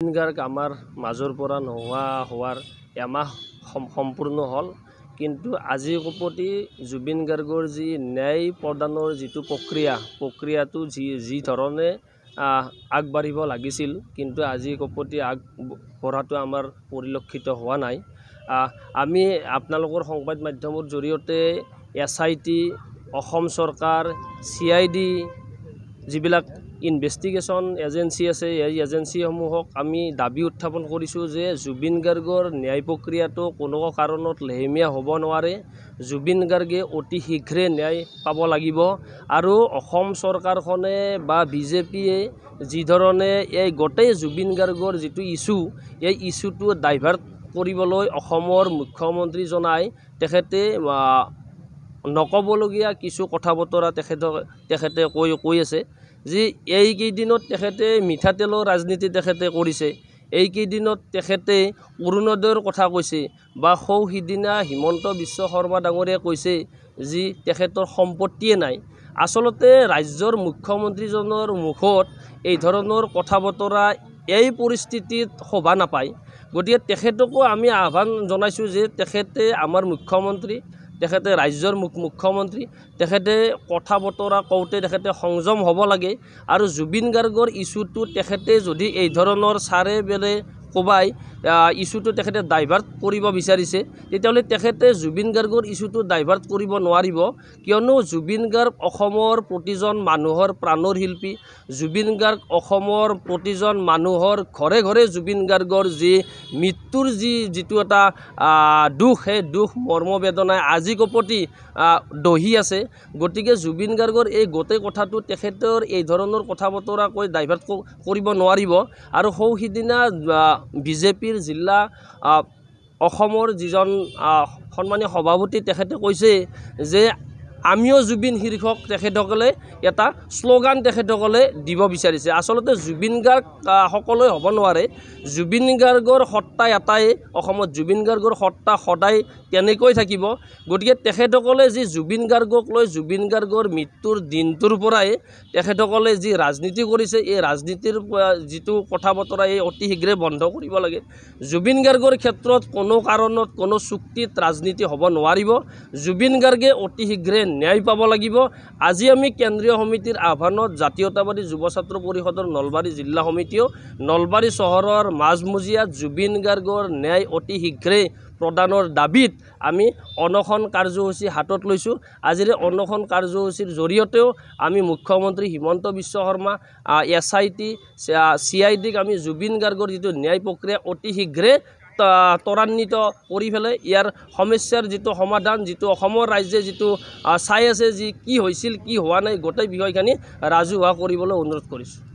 জুবিন গাৰ্গ আমাৰ মাজৰ পৰা নোহোৱা হোৱাৰ এমাহ সম্পূৰ্ণ হ'ল, কিন্তু আজি কপতি জুবিন গাৰ্গৰ যি ন্যায় প্ৰদানৰ যিটো প্ৰক্ৰিয়াটো যি ধৰণে আগবাঢ়িব লাগিছিল, কিন্তু আজি কপতি আগবঢ়াটো আমাৰ পৰিলক্ষিত হোৱা নাই। আমি আপোনালোকৰ সংবাদ মাধ্যমৰ জৰিয়তে SIT, অসম চৰকাৰ, CID যিবিলাক ইনভেষ্টিগেশ্যন এজেঞ্চি আছে, এই এজেঞ্চিসমূহক আমি দাবী উত্থাপন কৰিছোঁ যে জুবিন গাৰ্গৰ ন্যায় প্ৰক্ৰিয়াটো কোনো কাৰণত লেহেমীয়া হ'ব নোৱাৰে। জুবিন গাৰ্গে অতি শীঘ্ৰে ন্যায় পাব লাগিব আৰু অসম চৰকাৰখনে বা BJPয়ে যি ধৰণে এই গোটেই জুবিন গাৰ্গৰ যিটো ইছ্যু, এই ইছ্যুটো ডাইভাৰ্ট কৰিবলৈ অসমৰ মুখ্যমন্ত্ৰীজনাই তেখেতে নক'বলগীয়া কিছু কথা বতৰা তেখেতে কৈ আছে যে এইকেইদিনত তেখেতে মিঠাতেলৰ ৰাজনীতি তেখেতে কৰিছে, এইকেইদিনত তেখেতে অৰুণোদয়ৰ কথা কৈছে বা সিদিনা হিমন্ত বিশ্ব শৰ্মা ডাঙৰীয়াই কৈছে যে তেখেতৰ সম্পত্তিয়ে নাই। আচলতে ৰাজ্যৰ মুখ্যমন্ত্ৰীজনৰ মুখত এই ধৰণৰ কথা বতৰা এই পৰিস্থিতিত শোভা নাপায়। গতিকে তেখেতকো আমি আহ্বান জনাইছোঁ যে তেখেতে আমাৰ মুখ্যমন্ত্ৰী, তেখেতে ৰাজ্যৰ মুখ্যমন্ত্ৰী, তেখেতে কথা বতৰা কওঁতে তেখেতে সংযম হ'ব লাগে আৰু জুবিন গাৰ্গৰ ইছ্যুটো তেখেতে যদি এই ধৰণৰ চাৰে বেলে কোবাই ইছ্যুটো তেখেতে ডাইভাৰ্ট কৰিব বিচাৰিছে, তেতিয়াহ'লে তেখেতে জুবিন গাৰ্গৰ ইছ্যুটো ডাইভাৰ্ট কৰিব নোৱাৰিব, কিয়নো জুবিন গাৰ্গ অসমৰ প্ৰতিজন মানুহৰ প্ৰাণৰ শিল্পী। জুবিন গাৰ্গ অসমৰ প্ৰতিজন মানুহৰ ঘৰে ঘৰে জুবিন গাৰ্গৰ যি মৃত্যুৰ যিটো এটা দুখ, সেই দুখ মৰ্মবেদনাই আজি কপতি দহি আছে। গতিকে জুবিন গাৰ্গৰ এই গোটেই কথাটো তেখেতৰ এই ধৰণৰ কথা বতৰা কৈ ডাইভাৰ্ট কৰিব নোৱাৰিব। আৰু সিদিনা BJPৰ জিলা অসমৰ যিজন সন্মানীয় সভাপতি তেখেতে কৈছে যে আমিও জুবিন শীৰ্ষক তেখেতসকলে এটা শ্লোগান তেখেতসকলে দিব বিচাৰিছে। আচলতে জুবিন গাৰ্গ সকলোৱে হ'ব নোৱাৰে। জুবিন গাৰ্গৰ সত্তা এটাই অসমত, জুবিন গাৰ্গৰ সত্তা সদায় তেনেকৈ থাকিব। গতিকে তেখেতসকলে যি জুবিন গাৰ্গক লৈ জুবিন গাৰ্গৰ মৃত্যুৰ দিনটোৰ পৰাই তেখেতসকলে যি ৰাজনীতি কৰিছে, এই ৰাজনীতিৰ যিটো কথা বতৰা এই অতি শীঘ্ৰে বন্ধ কৰিব লাগে। জুবিন গাৰ্গৰ ক্ষেত্ৰত কোনো কাৰণত কোনো চুক্তিত ৰাজনীতি হ'ব নোৱাৰিব। জুবিন গাৰ্গে অতি শীঘ্ৰে ন্যায় পাব লাগিব। আজি আমি কেন্দ্ৰীয় সমিতিৰ আহ্বানত জাতীয়তাবাদী যুৱ ছাত্ৰ পৰিষদৰ নলবাৰী জিলা সমিতিও নলবাৰী চহৰৰ মাজমজিয়াত জুবিন গাৰ্গৰ ন্যায় অতি শীঘ্ৰে প্ৰদানৰ দাবীত আমি অনশন কাৰ্যসূচী হাতত লৈছোঁ। আজিৰে অনশন কাৰ্যসূচীৰ জৰিয়তেও আমি মুখ্যমন্ত্ৰী হিমন্ত বিশ্ব শৰ্মা, SIT, CIDক আমি জুবিন গাৰ্গৰ যিটো ন্যায় প্ৰক্ৰিয়া অতি শীঘ্ৰে ত্বৰান্বিত কৰি পেলাই ইয়াৰ সমস্যাৰ যিটো সমাধান, যিটো অসমৰ ৰাইজে যিটো চাই আছে, যি কি হৈছিল কি হোৱা নাই, গোটেই বিষয়খিনি ৰাজহুৱা কৰিবলৈ অনুৰোধ কৰিছোঁ।